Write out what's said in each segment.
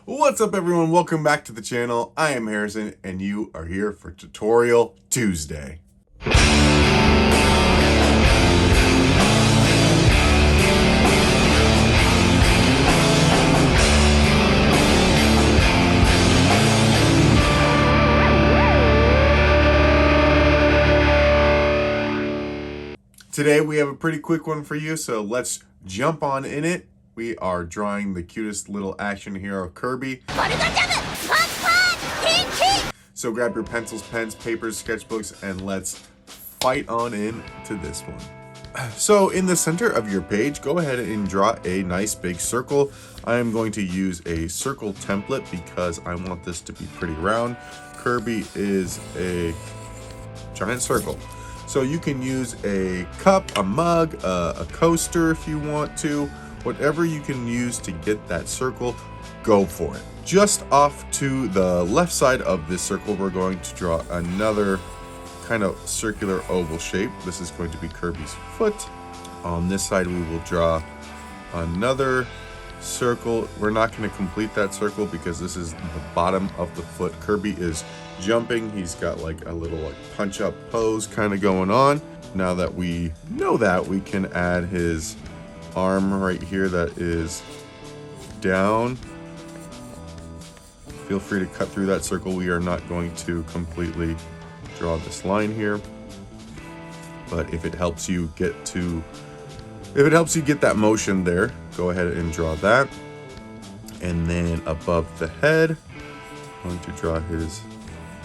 What's up everyone, welcome back to the channel. I am Harrison and you are here for Tutorial Tuesday. Today we have a pretty quick one for you, so let's jump on in it. We are drawing the cutest little action hero, Kirby. So grab your pencils, pens, papers, sketchbooks, and let's fight on in to this one. So in the center of your page, go ahead and draw a nice big circle. I am going to use a circle template because I want this to be pretty round. Kirby is a giant circle. So you can use a cup, a mug, a coaster if you want to. Whatever you can use to get that circle, go for it. Just off to the left side of this circle, we're going to draw another kind of circular oval shape. This is going to be Kirby's foot. On this side, we will draw another circle. We're not going to complete that circle because this is the bottom of the foot. Kirby is jumping. He's got like a little punch up pose kind of going on. Now that we know that, we can add his arm right here that is down. Feel free to cut through that circle. We are not going to completely draw this line here, but if it helps you get that motion there, go ahead and draw that. And then above the head, I'm going to draw his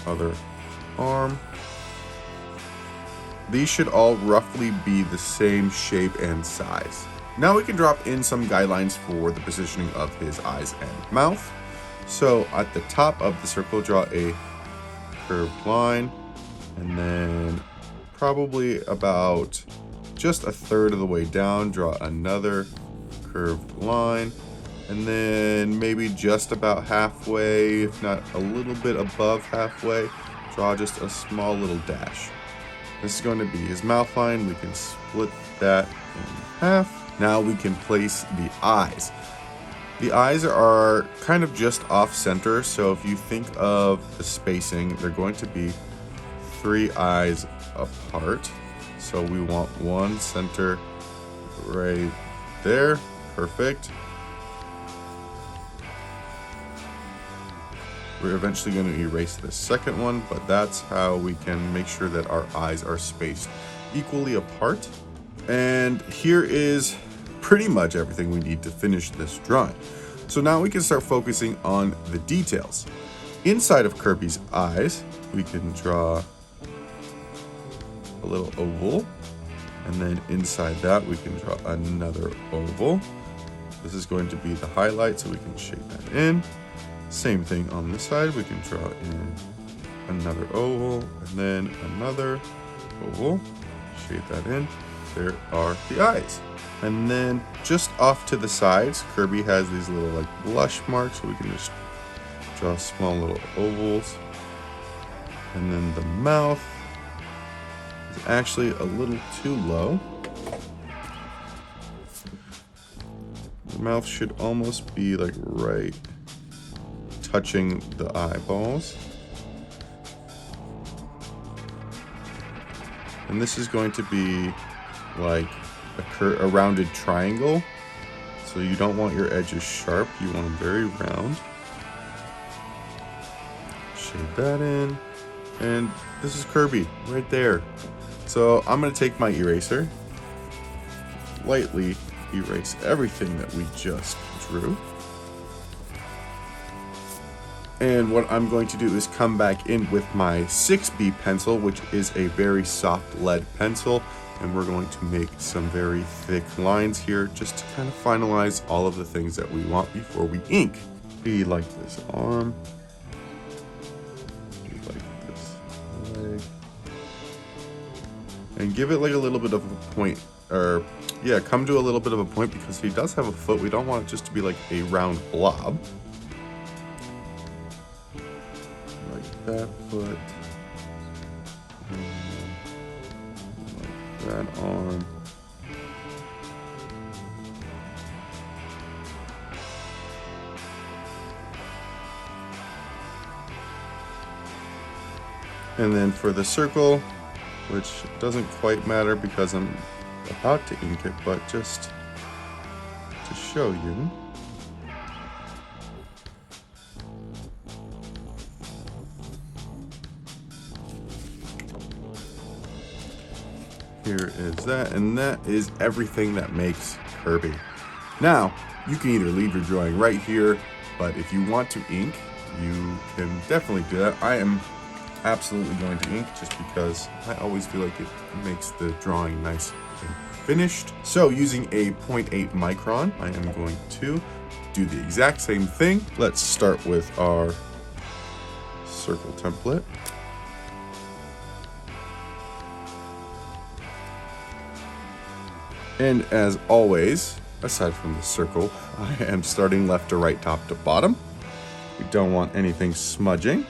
other arm. These should all roughly be the same shape and size. Now we can drop in some guidelines for the positioning of his eyes and mouth. So at the top of the circle, draw a curved line, and then probably about just a third of the way down, draw another curved line, and then maybe just about halfway, if not a little bit above halfway, draw just a small little dash. This is going to be his mouth line. We can split that in half. Now we can place the eyes. The eyes are kind of just off center, so if you think of the spacing, they're going to be 3 eyes apart. So we want one center right there. Perfect. We're eventually going to erase the second one, but that's how we can make sure that our eyes are spaced equally apart. And here is pretty much everything we need to finish this drawing. So now we can start focusing on the details. Inside of Kirby's eyes, we can draw a little oval, and then inside that we can draw another oval. This is going to be the highlight, so we can shade that in. Same thing on this side, we can draw in another oval, and then another oval. Shade that in. There are the eyes. And then just off to the sides, Kirby has these little blush marks, so we can just draw small little ovals. And then the mouth is actually a little too low. The mouth should almost be right touching the eyeballs. And this is going to be like a rounded triangle, so you don't want your edges sharp, you want them very round. Shade that in, and this is Kirby right there. So I'm going to take my eraser, lightly erase everything that we just drew. And what I'm going to do is come back in with my 6B pencil, which is a very soft lead pencil. And we're going to make some very thick lines here just to kind of finalize all of the things that we want before we ink. Be like this arm. Be like this leg. And give it like a little bit of a point, or yeah, come to a little bit of a point because he does have a foot. We don't want it just to be like a round blob. Like that foot. That arm. And then for the circle, which doesn't quite matter because I'm about to ink it, but just to show you. Here is that, and that is everything that makes Kirby. Now, you can either leave your drawing right here, but if you want to ink, you can definitely do that. I am absolutely going to ink just because I always feel like it makes the drawing nice and finished. So using a 0.8 micron, I am going to do the exact same thing. Let's start with our circle template. And as always, aside from the circle, I am starting left to right, top to bottom. We don't want anything smudging.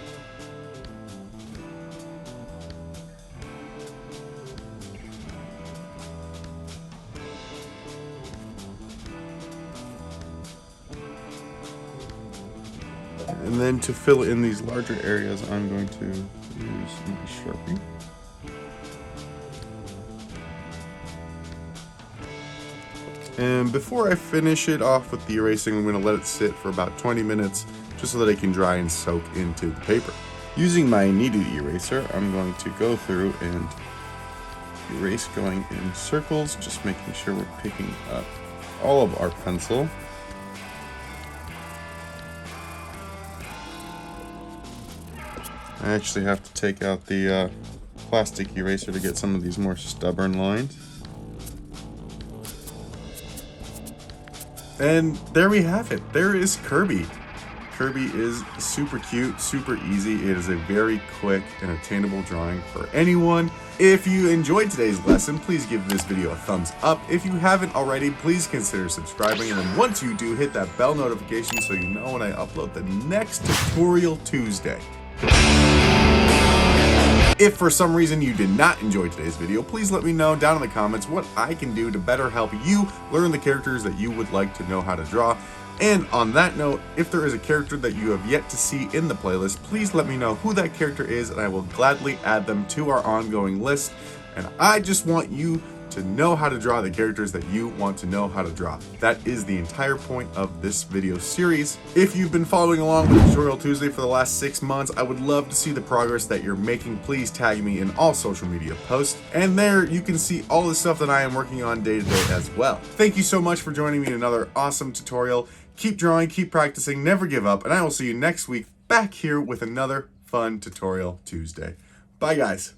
And then to fill in these larger areas, I'm going to use my Sharpie. And before I finish it off with the erasing, I'm going to let it sit for about 20 minutes just so that it can dry and soak into the paper. Using my kneaded eraser, I'm going to go through and erase going in circles, just making sure we're picking up all of our pencil. I actually have to take out the plastic eraser to get some of these more stubborn lines. And there we have it. There is Kirby. Kirby is super cute, super easy. It is a very quick and attainable drawing for anyone. If you enjoyed today's lesson, please give this video a thumbs up. If you haven't already, please consider subscribing. And then once you do, hit that bell notification so you know when I upload the next Tutorial Tuesday. If for some reason you did not enjoy today's video, please let me know down in the comments what I can do to better help you learn the characters that you would like to know how to draw. And on that note, if there is a character that you have yet to see in the playlist, please let me know who that character is and I will gladly add them to our ongoing list. And I just want you to know how to draw the characters that you want to know how to draw. That is the entire point of this video series. If you've been following along with Tutorial Tuesday for the last 6 months, I would love to see the progress that you're making. Please tag me in all social media posts. And there you can see all the stuff that I am working on day to day as well. Thank you so much for joining me in another awesome tutorial. Keep drawing, keep practicing, never give up, and I will see you next week back here with another fun Tutorial Tuesday. Bye guys.